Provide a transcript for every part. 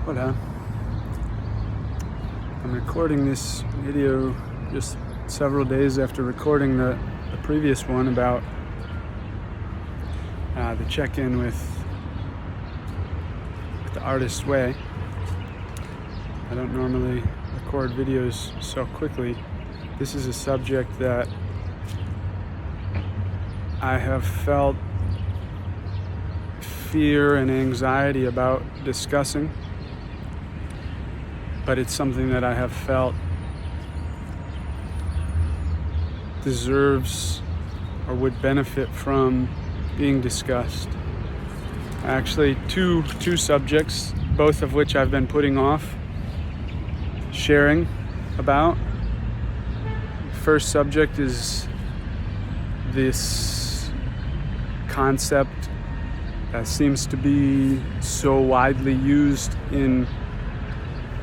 Hola. I'm recording this video just several days after recording the previous one about the check-in with the artist's way. I don't normally record videos so quickly. This is a subject that I have felt fear and anxiety about discussing, but it's something that I have felt deserves or would benefit from being discussed. Actually, two subjects, both of which I've been putting off sharing about. First subject is this concept that seems to be so widely used in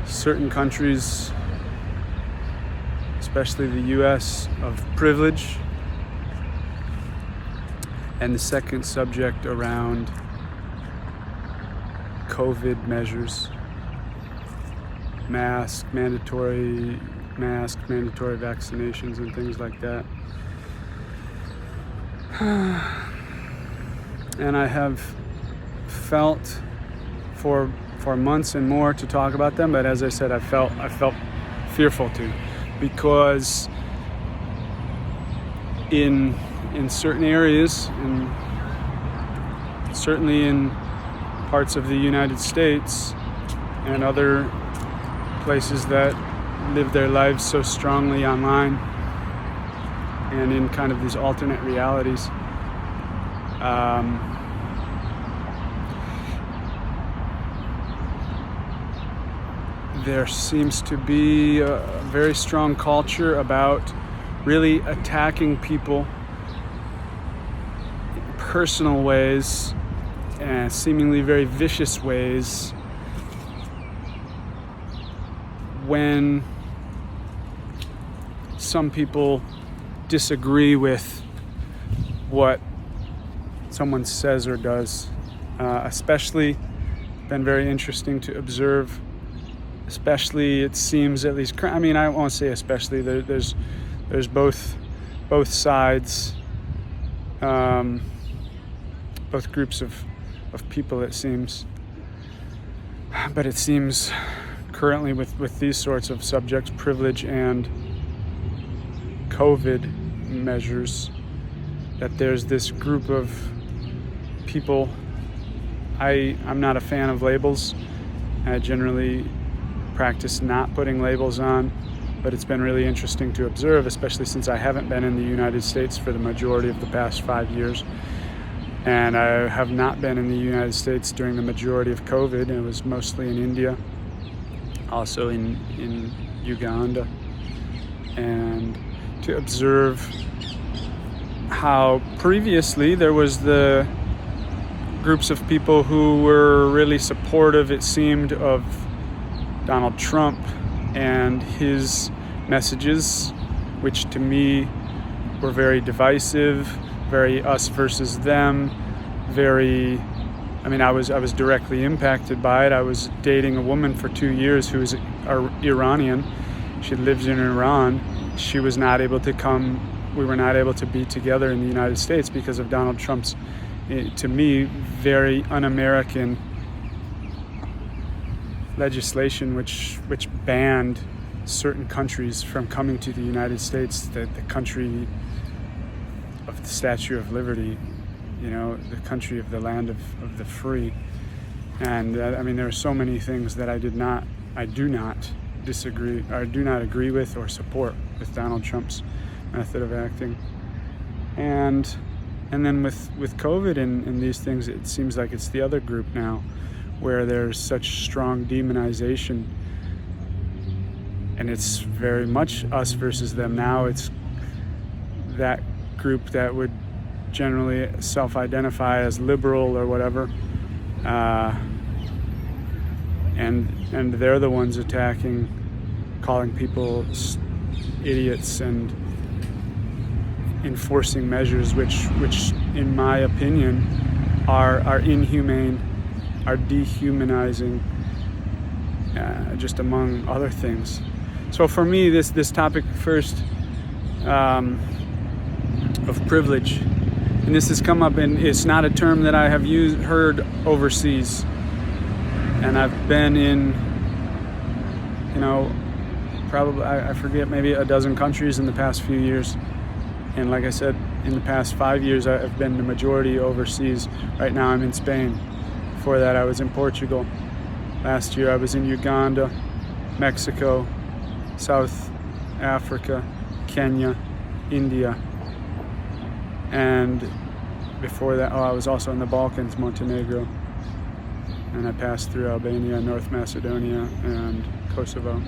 certain countries, especially the US, of privilege. And the second subject around COVID measures, mandatory vaccinations and things like that. And I have felt for months and more to talk about them, but as I said, I felt fearful to, because in certain areas, and certainly in parts of the United States and other places that live their lives so strongly online and in kind of these alternate realities, there seems to be a very strong culture about really attacking people in personal ways and seemingly very vicious ways when some people disagree with what someone says or does. Especially been very interesting to observe. Especially, it seems, at least, I mean, I won't say especially, there's both sides, both groups of people, it seems. But it seems currently with these sorts of subjects, privilege and COVID measures, that there's this group of people. I'm not a fan of labels. I generally practice not putting labels on, but it's been really interesting to observe, especially since I haven't been in the United States for the majority of the past 5 years, and I have not been in the United States during the majority of COVID. It was mostly in India, also in Uganda, and to observe how previously there was the groups of people who were really supportive, it seemed, of Donald Trump and his messages, which to me were very divisive, very us versus them, I was directly impacted by it. I was dating a woman for 2 years who is Iranian. She lives in Iran. She was not able to come. We were not able to be together in the United States because of Donald Trump's, to me, very un-American legislation which banned certain countries from coming to the United States, the country of the Statue of Liberty, the country of the land of the free. And there are so many things that I do not disagree, or do not agree with or support with Donald Trump's method of acting. And then with COVID and these things, it seems like it's the other group now, where there's such strong demonization, and it's very much us versus them now. It's that group that would generally self-identify as liberal or whatever, and they're the ones attacking, calling people idiots and enforcing measures which in my opinion are inhumane, are dehumanizing, just among other things. So for me, this topic first of privilege, and this has come up, and it's not a term that I have heard overseas, and I've been in, probably, I forget, maybe a dozen countries in the past few years. And like I said, in the past 5 years, I've been the majority overseas. Right now I'm in Spain. Before that, I was in Portugal. Last year, I was in Uganda, Mexico, South Africa, Kenya, India. And before that, I was also in the Balkans, Montenegro. And I passed through Albania, North Macedonia, and Kosovo,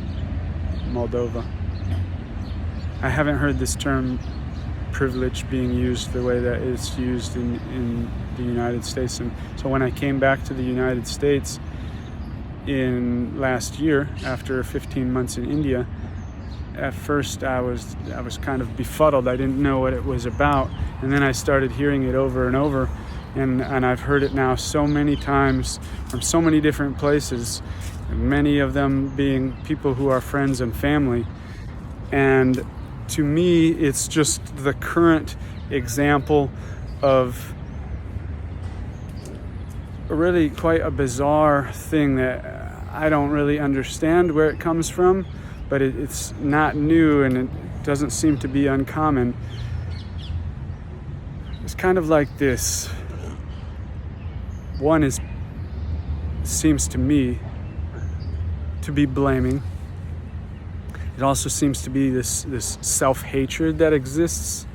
Moldova. I haven't heard this term privilege being used the way that it's used in the United States. And so when I came back to the United States in last year, after 15 months in India, at first I was kind of befuddled. I didn't know what it was about. And then I started hearing it over and over. And I've heard it now so many times from so many different places, many of them being people who are friends and family. And to me, it's just the current example of really quite a bizarre thing that I don't really understand where it comes from, but it's not new and it doesn't seem to be uncommon. It's kind of like this. One seems to me to be blaming. It also seems to be this self-hatred that exists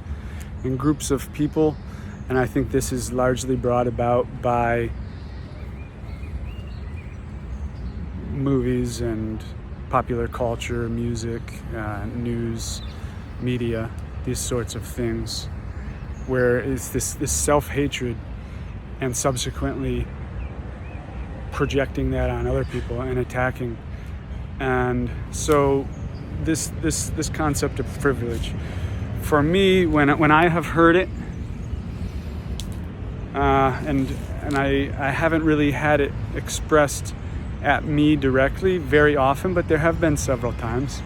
in groups of people, and I think this is largely brought about by movies and popular culture, music, news, media, these sorts of things, where it's this self-hatred and subsequently projecting that on other people and attacking. And so this concept of privilege, for me, when I have heard it, and I haven't really had it expressed at me directly very often, but there have been several times,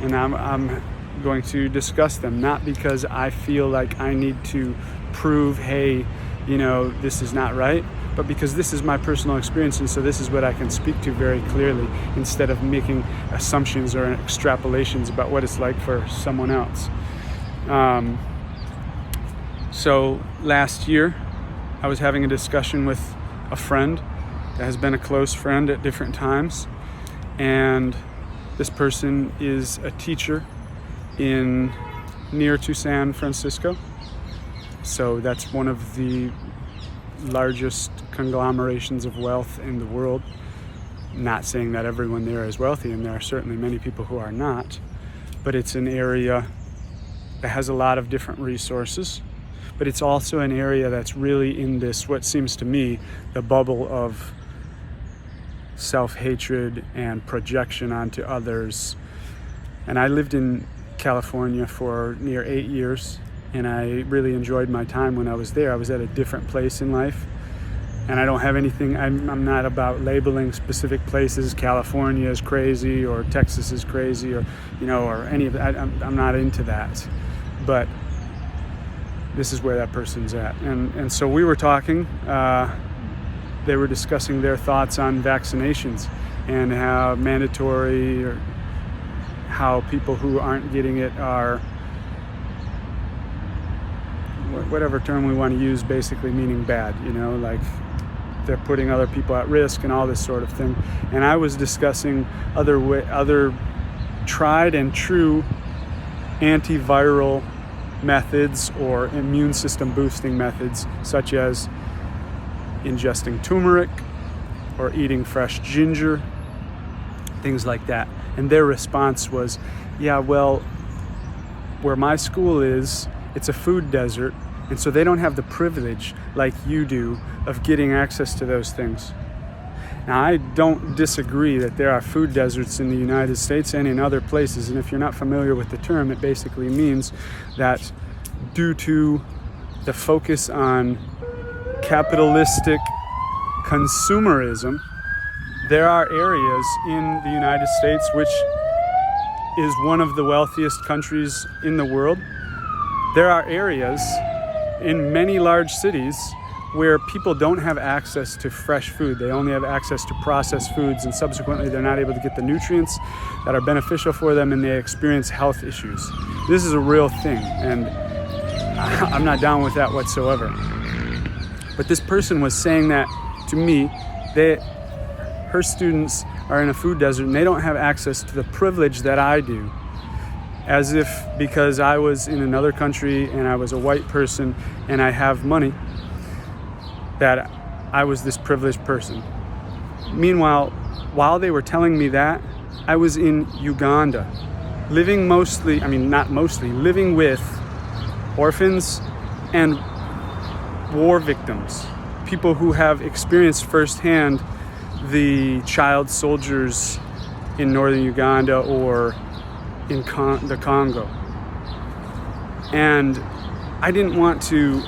and I'm going to discuss them, not because I feel like I need to prove, hey, this is not right, but because this is my personal experience, and so this is what I can speak to very clearly, instead of making assumptions or extrapolations about what it's like for someone else. So last year, I was having a discussion with a friend that has been a close friend at different times, and this person is a teacher near to San Francisco. So that's one of the largest conglomerations of wealth in the world. Not saying that everyone there is wealthy, and there are certainly many people who are not, but it's an area that has a lot of different resources, but it's also an area that's really in this, what seems to me, the bubble of self-hatred and projection onto others. And I lived in California for near 8 years, and I really enjoyed my time when I was there. I was at a different place in life, and I don't have anything, I'm not about labeling specific places. California is crazy, or Texas is crazy, or or any of that. I'm not into that, but this is where that person's at. And so we were talking, they were discussing their thoughts on vaccinations and how mandatory, or how people who aren't getting it are, whatever term we want to use, basically meaning bad, like they're putting other people at risk and all this sort of thing. And I was discussing other tried and true antiviral methods or immune system boosting methods, such as ingesting turmeric or eating fresh ginger, things like that. And their response was, yeah, well, where my school is, it's a food desert, and so they don't have the privilege like you do of getting access to those things. Now, I don't disagree that there are food deserts in the United States and in other places, and if you're not familiar with the term, it basically means that due to the focus on capitalistic consumerism, there are areas in the United States, which is one of the wealthiest countries in the world. There are areas in many large cities where people don't have access to fresh food. They only have access to processed foods, and subsequently they're not able to get the nutrients that are beneficial for them, and they experience health issues. This is a real thing, and I'm not down with that whatsoever. But this person was saying that to me, her students are in a food desert and they don't have access to the privilege that I do. As if because I was in another country and I was a white person and I have money, that I was this privileged person. Meanwhile, while they were telling me that, I was in Uganda, living living with orphans and war victims, people who have experienced firsthand the child soldiers in northern Uganda or in the Congo. And I didn't want to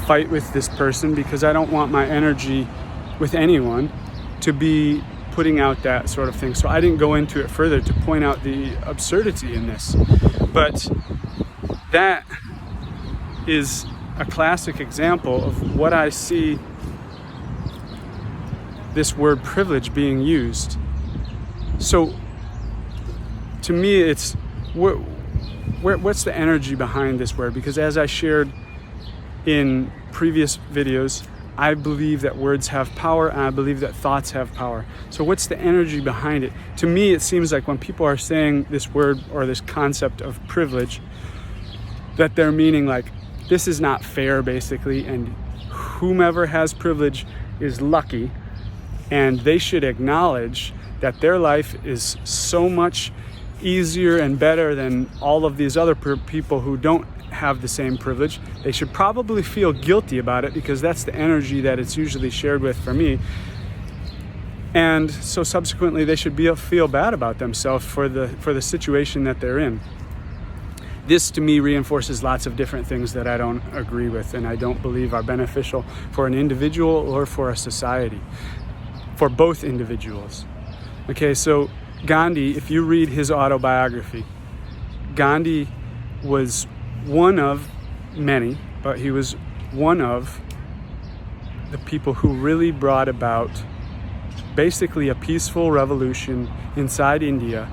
fight with this person because I don't want my energy with anyone to be putting out that sort of thing. So I didn't go into it further to point out the absurdity in this. But that is a classic example of what I see this word privilege being used. So to me, it's what's the energy behind this word? Because as I shared in previous videos, I believe that words have power, and I believe that thoughts have power. So what's the energy behind it? To me, it seems like when people are saying this word or this concept of privilege, that they're meaning like, this is not fair, basically, and whomever has privilege is lucky, and they should acknowledge that their life is so much easier and better than all of these other people who don't have the same privilege. They should probably feel guilty about it, because that's the energy that it's usually shared with for me. And so subsequently they should feel bad about themselves for the situation that they're in. This to me reinforces lots of different things that I don't agree with and I don't believe are beneficial for an individual or for a society, for both individuals. Okay, so Gandhi, if you read his autobiography, Gandhi was one of many, but he was one of the people who really brought about basically a peaceful revolution inside India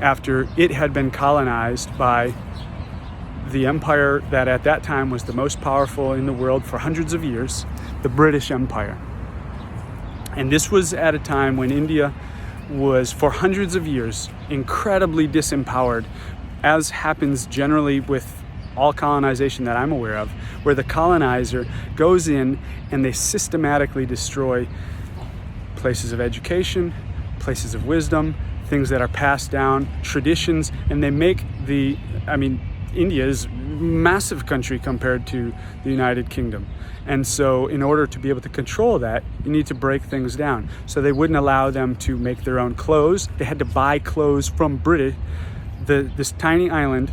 after it had been colonized by the empire that at that time was the most powerful in the world for hundreds of years, the British Empire. And this was at a time when India was, for hundreds of years, incredibly disempowered, as happens generally with all colonization that I'm aware of, where the colonizer goes in and they systematically destroy places of education, places of wisdom, things that are passed down, traditions, and they make India is a massive country compared to the United Kingdom. And so in order to be able to control that, you need to break things down. So they wouldn't allow them to make their own clothes. They had to buy clothes from Britain, this tiny island.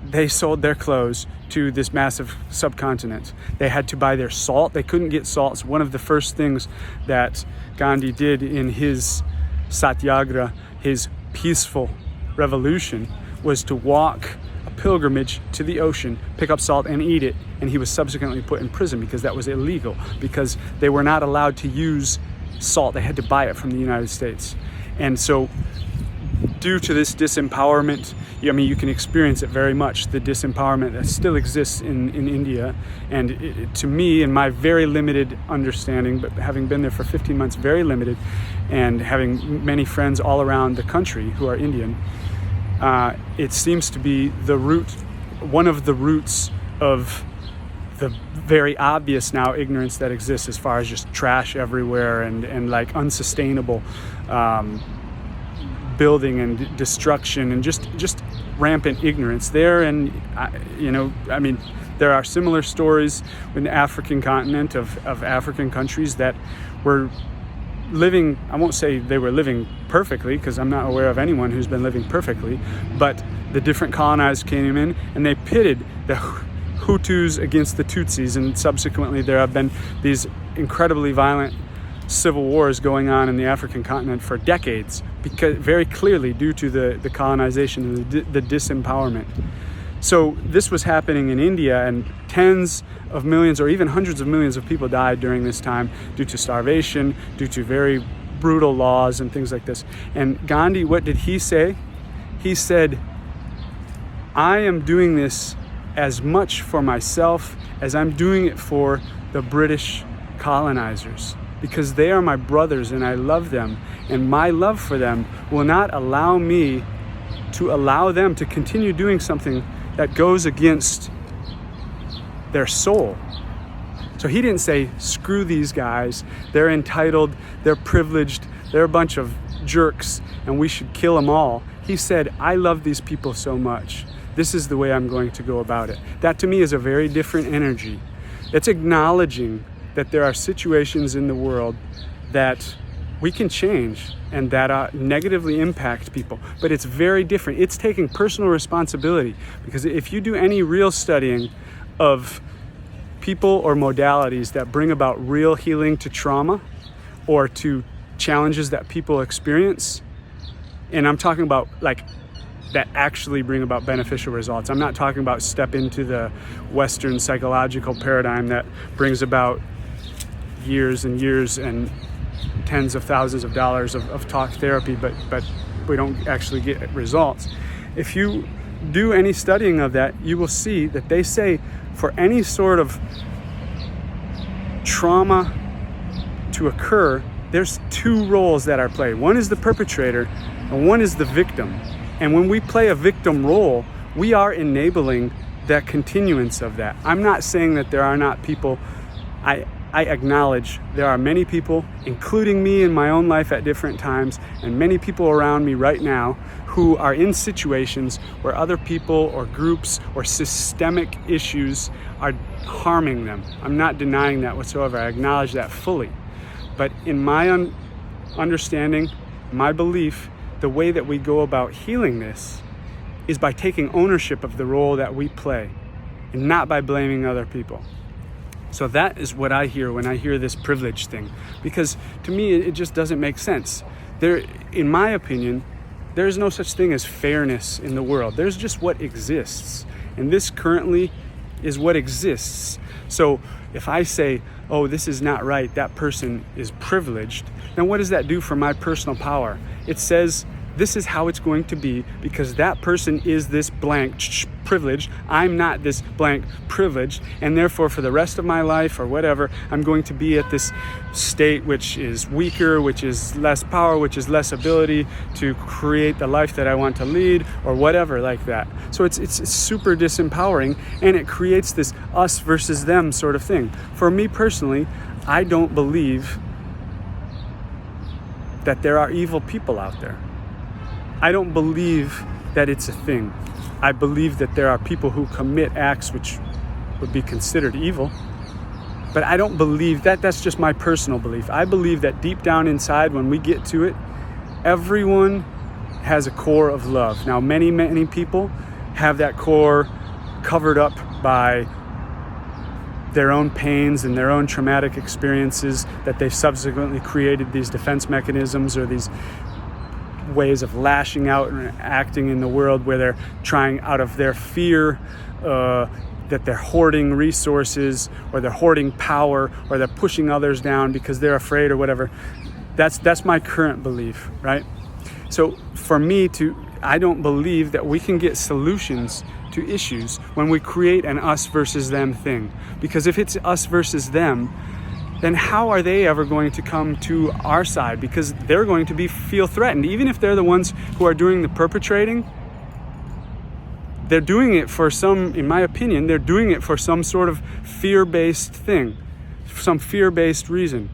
They sold their clothes to this massive subcontinent. They had to buy their salt. They couldn't get salt. So one of the first things that Gandhi did in his satyagraha, his peaceful revolution, was to walk a pilgrimage to the ocean, pick up salt and eat it. And he was subsequently put in prison because that was illegal, because they were not allowed to use salt. They had to buy it from the United States. And so due to this disempowerment, you can experience it very much, the disempowerment that still exists in India. And to me, in my very limited understanding, but having been there for 15 months, very limited, and having many friends all around the country who are Indian, it seems to be one of the roots of the very obvious now ignorance that exists, as far as just trash everywhere and like unsustainable building and destruction and just rampant ignorance there. And there are similar stories in the African continent of African countries that were living, I won't say they were living perfectly, because I'm not aware of anyone who's been living perfectly, but the different colonizers came in and they pitted the Hutus against the Tutsis, and subsequently there have been these incredibly violent civil wars going on in the African continent for decades, because very clearly due to the colonization and the disempowerment. So this was happening in India, and tens of millions or even hundreds of millions of people died during this time due to starvation, due to very brutal laws and things like this. And Gandhi, what did he say? He said, I am doing this as much for myself as I'm doing it for the British colonizers, because they are my brothers and I love them, and my love for them will not allow me to allow them to continue doing something that goes against their soul. So he didn't say, screw these guys, they're entitled, they're privileged, they're a bunch of jerks and we should kill them all. He said, I love these people so much. This is the way I'm going to go about it. That to me is a very different energy. It's acknowledging that there are situations in the world that we can change and that negatively impact people. But it's very different. It's taking personal responsibility, because if you do any real studying of people or modalities that bring about real healing to trauma or to challenges that people experience, and I'm talking about like that actually bring about beneficial results. I'm not talking about step into the Western psychological paradigm that brings about years and years and tens of thousands of dollars of talk therapy, but we don't actually get results. If you do any studying of that, you will see that they say for any sort of trauma to occur, there's two roles that are played. One is the perpetrator and one is the victim. And when we play a victim role, we are enabling that continuance of that. I'm not saying that there are not people. I acknowledge there are many people, including me in my own life at different times, and many people around me right now who are in situations where other people or groups or systemic issues are harming them. I'm not denying that whatsoever. I acknowledge that fully. But in my understanding, my belief, the way that we go about healing this is by taking ownership of the role that we play and not by blaming other people. So that is what I hear when I hear this privilege thing, because to me it just doesn't make sense. There, in my opinion, there is no such thing as fairness in the world. There's just what exists, and this currently is what exists. So if I say, oh, this is not right, that person is privileged, then what does that do for my personal power? It says this is how it's going to be because that person is this blank privileged. I'm not this blank privileged, and therefore for the rest of my life or whatever, I'm going to be at this state which is weaker, which is less power, which is less ability to create the life that I want to lead or whatever like that. So it's super disempowering, and it creates this us versus them sort of thing. For me personally, I don't believe that there are evil people out there. I don't believe that it's a thing. I believe that there are people who commit acts which would be considered evil. But I don't believe that. That's just my personal belief. I believe that deep down inside, when we get to it, everyone has a core of love. Now, many, many people have that core covered up by their own pains and their own traumatic experiences that they've subsequently created these defense mechanisms or these ways of lashing out and acting in the world where they're trying out of their fear that they're hoarding resources or they're hoarding power or they're pushing others down because they're afraid or whatever. That's my current belief, right? So for me I don't believe that we can get solutions to issues when we create an us versus them thing. Because if it's us versus them, then how are they ever going to come to our side? Because they're going to feel threatened. Even if they're the ones who are doing the perpetrating, they're doing it for some, in my opinion, they're doing it for some sort of fear-based thing, some fear-based reason.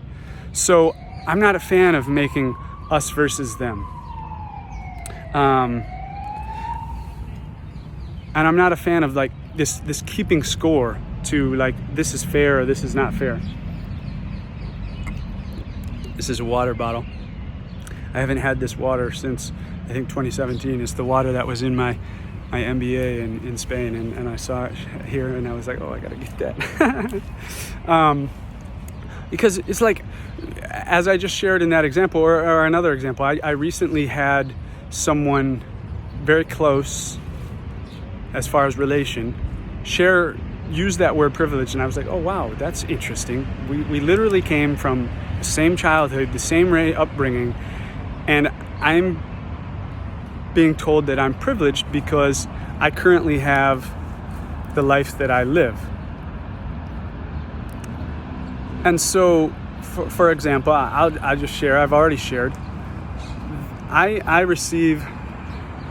So I'm not a fan of making us versus them. And I'm not a fan of like this keeping score to like, this is fair or this is not fair. This is a water bottle. I haven't had this water since, I think, 2017. It's the water that was in my MBA in Spain, and I saw it here, and I was like, oh, I gotta get that. Because it's like, as I just shared in that example, or another example, I recently had someone very close as far as relation use that word privilege, and I was like, oh wow, that's interesting. We literally came from the same childhood, the same upbringing, and I'm being told that I'm privileged because I currently have the life that I live. And so, for example, I'll just share, I've already shared, I receive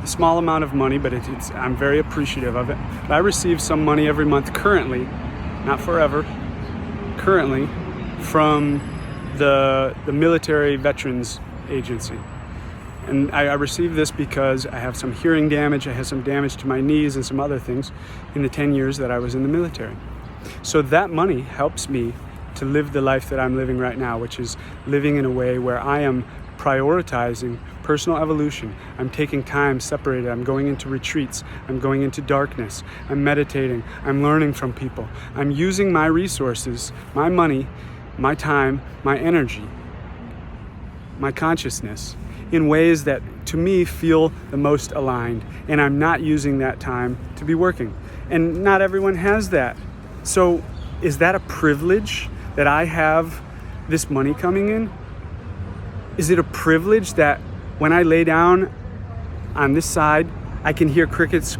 a small amount of money, but I'm very appreciative of it. But I receive some money every month currently, not forever, currently, from the military veterans agency. And I receive this because I have some hearing damage, I have some damage to my knees and some other things in the 10 years that I was in the military. So that money helps me to live the life that I'm living right now, which is living in a way where I am prioritizing personal evolution. I'm taking time separated. I'm going into retreats. I'm going into darkness. I'm meditating. I'm learning from people. I'm using my resources, my money, my time, my energy, my consciousness in ways that to me feel the most aligned. And I'm not using that time to be working. And not everyone has that. So is that a privilege that I have this money coming in? Is it a privilege that when I lay down on this side, I can hear crickets?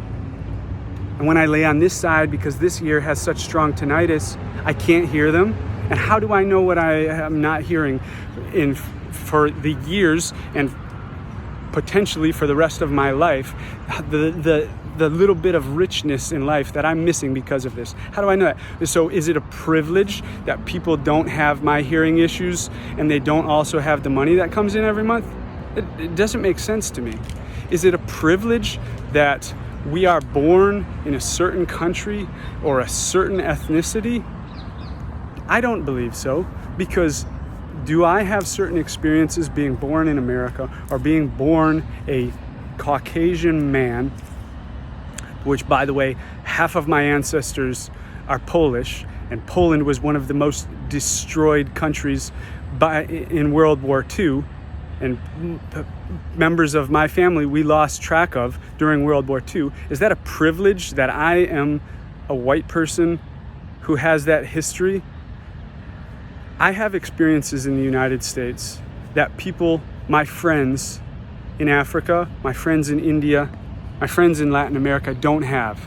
And when I lay on this side, because this ear has such strong tinnitus, I can't hear them? And how do I know what I am not hearing for the years and potentially for the rest of my life, the little bit of richness in life that I'm missing because of this? How do I know that? So is it a privilege that people don't have my hearing issues and they don't also have the money that comes in every month? It doesn't make sense to me. Is it a privilege that we are born in a certain country or a certain ethnicity? I don't believe so, because do I have certain experiences being born in America or being born a Caucasian man, which, by the way, half of my ancestors are Polish, and Poland was one of the most destroyed countries in World War II, and members of my family we lost track of during World War II. Is that a privilege that I am a white person who has that history? I have experiences in the United States that people, my friends in Africa, my friends in India, my friends in Latin America don't have.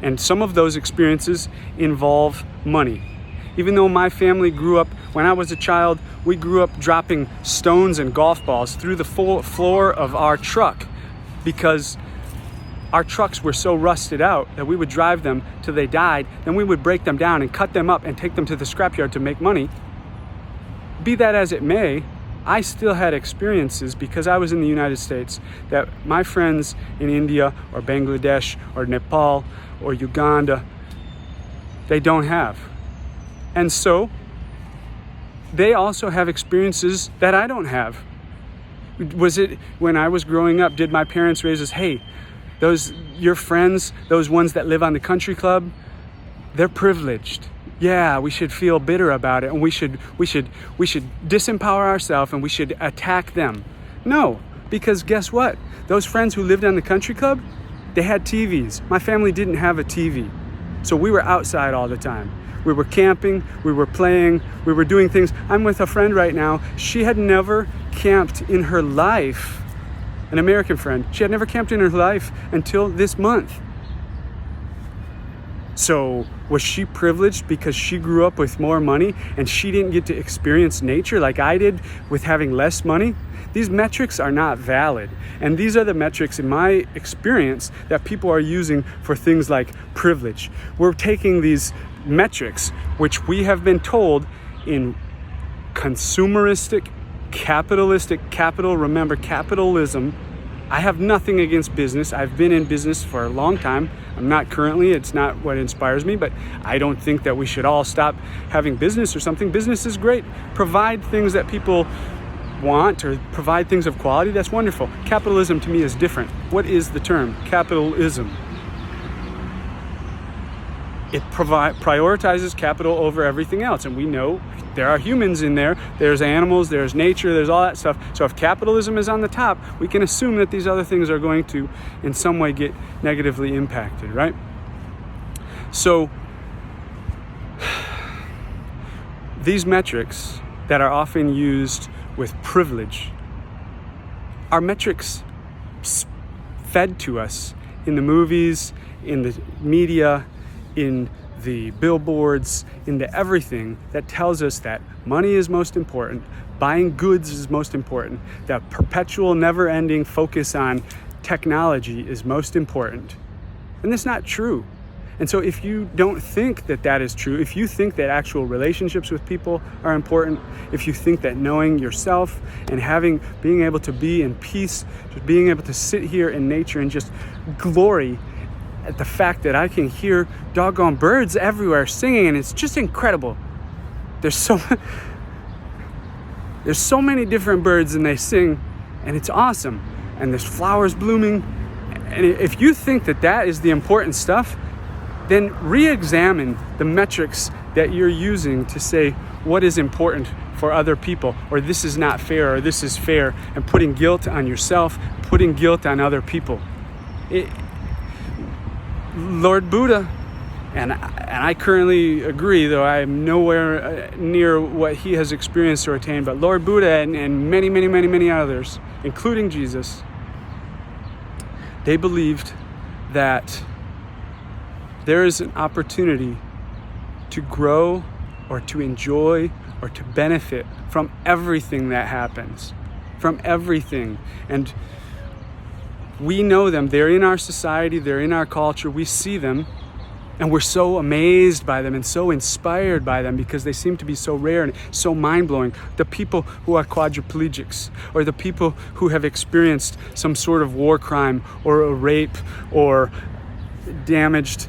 And some of those experiences involve money. Even though my family grew up, when I was a child, we grew up dropping stones and golf balls through the floor of our truck because our trucks were so rusted out that we would drive them till they died, then we would break them down and cut them up and take them to the scrapyard to make money. Be that as it may, I still had experiences because I was in the United States that my friends in India or Bangladesh or Nepal or Uganda, they don't have. And so they also have experiences that I don't have. Was it when I was growing up, did my parents raise us, hey, your friends, those ones that live on the country club, they're privileged. Yeah, we should feel bitter about it, and we should disempower ourselves, and we should attack them. No, because guess what? Those friends who lived on the country club, they had TVs. My family didn't have a TV. So we were outside all the time. We were camping, we were playing, we were doing things. I'm with a friend right now. She had never camped in her life, an American friend. She had never camped in her life until this month. So was she privileged because she grew up with more money and she didn't get to experience nature like I did with having less money? These metrics are not valid. And these are the metrics in my experience that people are using for things like privilege. We're taking these metrics, which we have been told in consumeristic, remember capitalism. I have nothing against business. I've been in business for a long time. I'm not currently, it's not what inspires me, but I don't think that we should all stop having business or something. Business is great. Provide things that people want or provide things of quality. That's wonderful. Capitalism to me is different. What is the term? Capitalism. it prioritizes capital over everything else. And we know there are humans in there, there's animals, there's nature, there's all that stuff. So if capitalism is on the top, we can assume that these other things are going to in some way get negatively impacted, right? So these metrics that are often used with privilege are metrics fed to us in the movies, in the media, in the billboards, into everything that tells us that money is most important, buying goods is most important, that perpetual never-ending focus on technology is most important. And that's not true. And so if you don't think that that is true, if you think that actual relationships with people are important, if you think that knowing yourself and being able to be in peace, just being able to sit here in nature and just glory at the fact that I can hear doggone birds everywhere singing, and it's just incredible. There's so many different birds and they sing, and it's awesome. And there's flowers blooming. And if you think that that is the important stuff, then re-examine the metrics that you're using to say what is important for other people, or this is not fair, or this is fair, and putting guilt on yourself, putting guilt on other people. Lord Buddha, and I currently agree, though I am nowhere near what he has experienced or attained, but Lord Buddha and many, many, many, many others, including Jesus, they believed that there is an opportunity to grow or to enjoy or to benefit from everything that happens, from everything. And we know them. They're in our society. They're in our culture. We see them, and we're so amazed by them and so inspired by them because they seem to be so rare and so mind-blowing. The people who are quadriplegics, or the people who have experienced some sort of war crime or a rape or damaged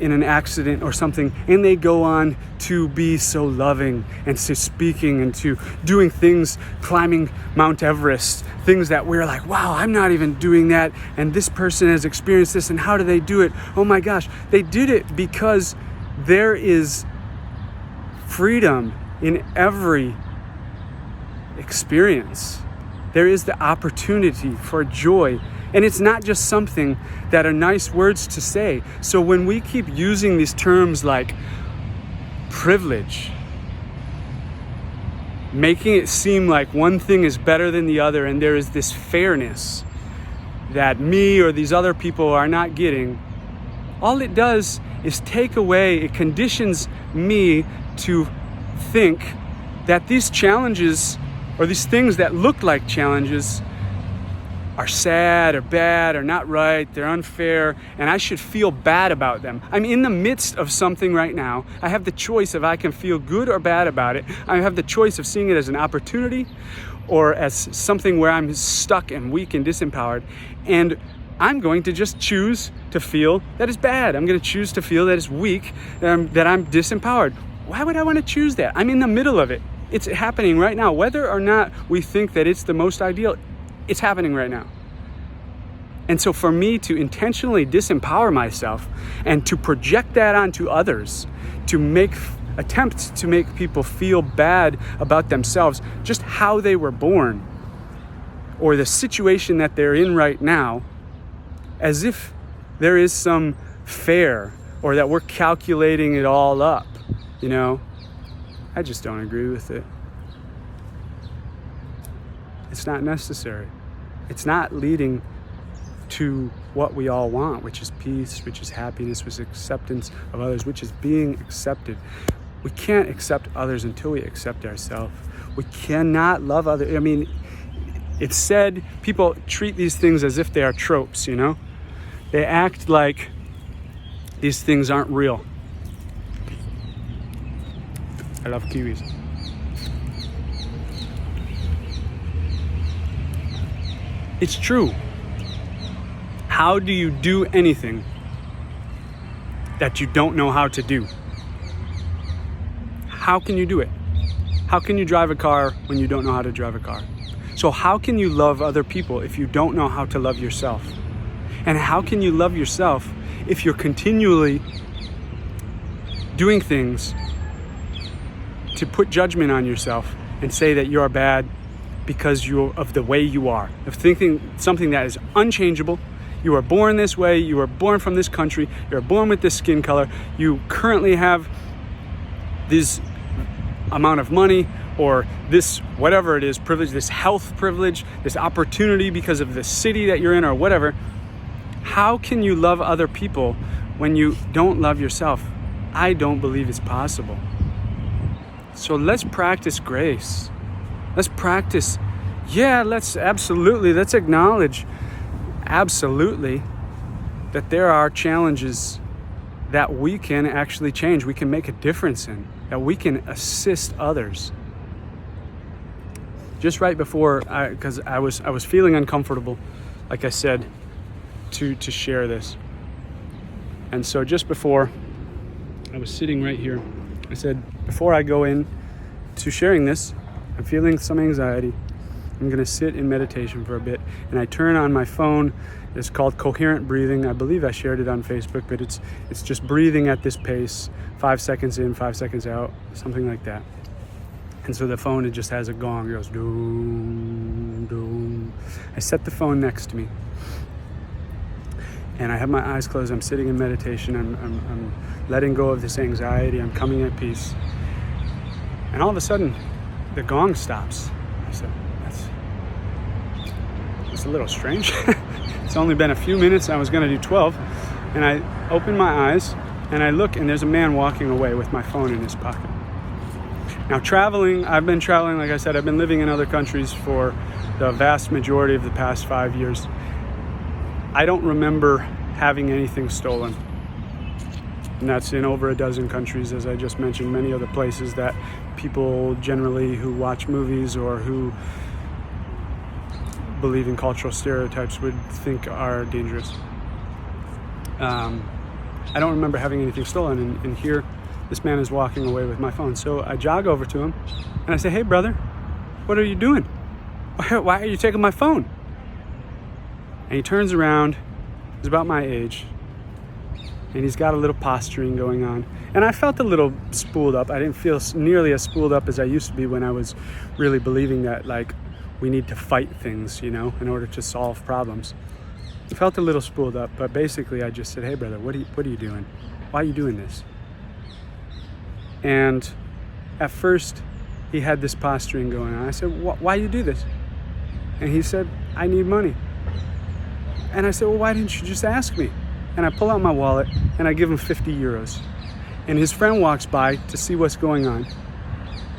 in an accident or something, and they go on to be so loving and to speaking and to doing things, climbing Mount Everest, things that we're like, wow, I'm not even doing that, and this person has experienced this, and how do they do it? Oh my gosh, they did it because there is freedom in every experience. There is the opportunity for joy. And it's not just something that are nice words to say. So when we keep using these terms like privilege, making it seem like one thing is better than the other, and there is this fairness that me or these other people are not getting, all it does is take away, it conditions me to think that these challenges or these things that look like challenges are sad or bad or not right, they're unfair, and I should feel bad about them. I'm in the midst of something right now. I have the choice if I can feel good or bad about it. I have the choice of seeing it as an opportunity or as something where I'm stuck and weak and disempowered. And I'm going to just choose to feel that it's bad. I'm going to choose to feel that it's weak, that I'm disempowered. Why would I want to choose that? I'm in the middle of it. It's happening right now. Whether or not we think that it's the most ideal, it's happening right now. And so for me to intentionally disempower myself and to project that onto others, to attempt to make people feel bad about themselves, just how they were born, or the situation that they're in right now, as if there is some fair, or that we're calculating it all up, I just don't agree with it. It's not necessary. It's not leading to what we all want, which is peace, which is happiness, which is acceptance of others, which is being accepted. We can't accept others until we accept ourselves. We cannot love others. I mean, it's said, people treat these things as if they are tropes, They act like these things aren't real. I love kiwis. It's true. How do you do anything that you don't know how to do? How can you do it? How can you drive a car when you don't know how to drive a car? So how can you love other people if you don't know how to love yourself? And how can you love yourself if you're continually doing things to put judgment on yourself and say that you're bad because of the way you are, of thinking something that is unchangeable. You are born this way, you are born from this country, you are born with this skin color, you currently have this amount of money or this whatever it is, privilege, this health privilege, this opportunity because of the city that you're in or whatever. How can you love other people when you don't love yourself? I don't believe it's possible. So let's practice grace. Let's practice, let's acknowledge absolutely that there are challenges that we can actually change, we can make a difference in, that we can assist others. Just right before, because I was feeling uncomfortable, like I said, to share this. And so just before, I was sitting right here. I said, before I go in to sharing this, I'm feeling some anxiety. I'm going to sit in meditation for a bit. And I turn on my phone. It's called coherent breathing. I believe I shared it on Facebook, but it's just breathing at this pace, 5 seconds in, 5 seconds out, something like that. And so the phone, it just has a gong. It goes doom, doom. I set the phone next to me. And I have my eyes closed. I'm sitting in meditation. I'm letting go of this anxiety. I'm coming at peace. And all of a sudden, the gong stops. I said, that's a little strange. It's only been a few minutes. I was going to do 12. And I open my eyes and I look, and there's a man walking away with my phone in his pocket. Now I've been traveling, like I said, I've been living in other countries for the vast majority of the past 5 years. I don't remember having anything stolen. And that's in over a dozen countries, as I just mentioned, many other places that people generally who watch movies or who believe in cultural stereotypes would think are dangerous. I don't remember having anything stolen, and here this man is walking away with my phone. So I jog over to him and I say, "Hey brother, what are you doing? Why are you taking my phone?" And he turns around, he's about my age, and he's got a little posturing going on. And I felt a little spooled up. I didn't feel nearly as spooled up as I used to be when I was really believing that, like, we need to fight things, in order to solve problems. I felt a little spooled up, but basically I just said, "Hey brother, what are you doing? Why are you doing this?" And at first he had this posturing going on. I said, "Why do you do this?" And he said, "I need money." And I said, "Well, why didn't you just ask me?" And I pull out my wallet and I give him 50 euros. And his friend walks by to see what's going on.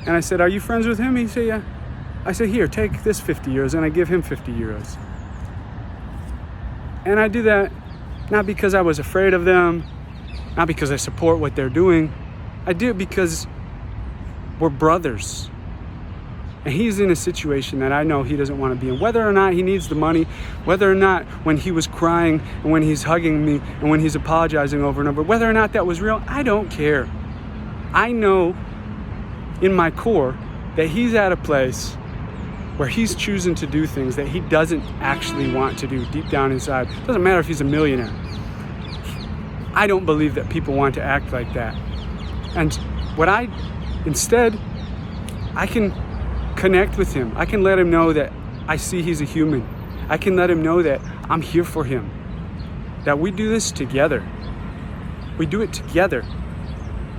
And I said, "Are you friends with him?" He said, "Yeah." I said, "Here, take this 50 euros. And I give him 50 euros. And I do that not because I was afraid of them, not because I support what they're doing. I do it because we're brothers. And he's in a situation that I know he doesn't want to be in. Whether or not he needs the money, whether or not when he was crying and when he's hugging me and when he's apologizing over and over, whether or not that was real, I don't care. I know in my core that he's at a place where he's choosing to do things that he doesn't actually want to do deep down inside. It doesn't matter if he's a millionaire. I don't believe that people want to act like that. And instead, I can connect with him. I can let him know that I see he's a human. I can let him know that I'm here for him. That we do this together. We do it together.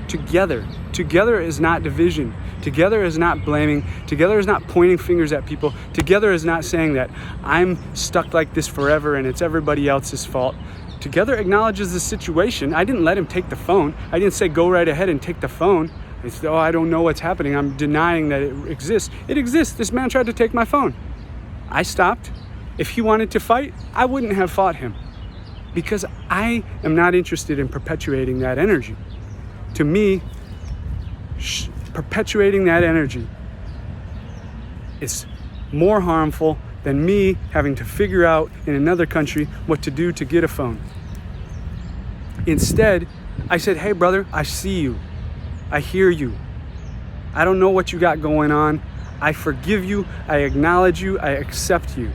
Together. Together is not division. Together is not blaming. Together is not pointing fingers at people. Together is not saying that I'm stuck like this forever and it's everybody else's fault. Together acknowledges the situation. I didn't let him take the phone. I didn't say, "Go right ahead and take the phone." I said, "Oh, I don't know what's happening." I'm denying that it exists. It exists. This man tried to take my phone. I stopped. If he wanted to fight, I wouldn't have fought him because I am not interested in perpetuating that energy. To me, perpetuating that energy is more harmful than me having to figure out in another country what to do to get a phone. Instead, I said, "Hey brother, I see you. I hear you. I don't know what you got going on. I forgive you. I acknowledge you. I accept you.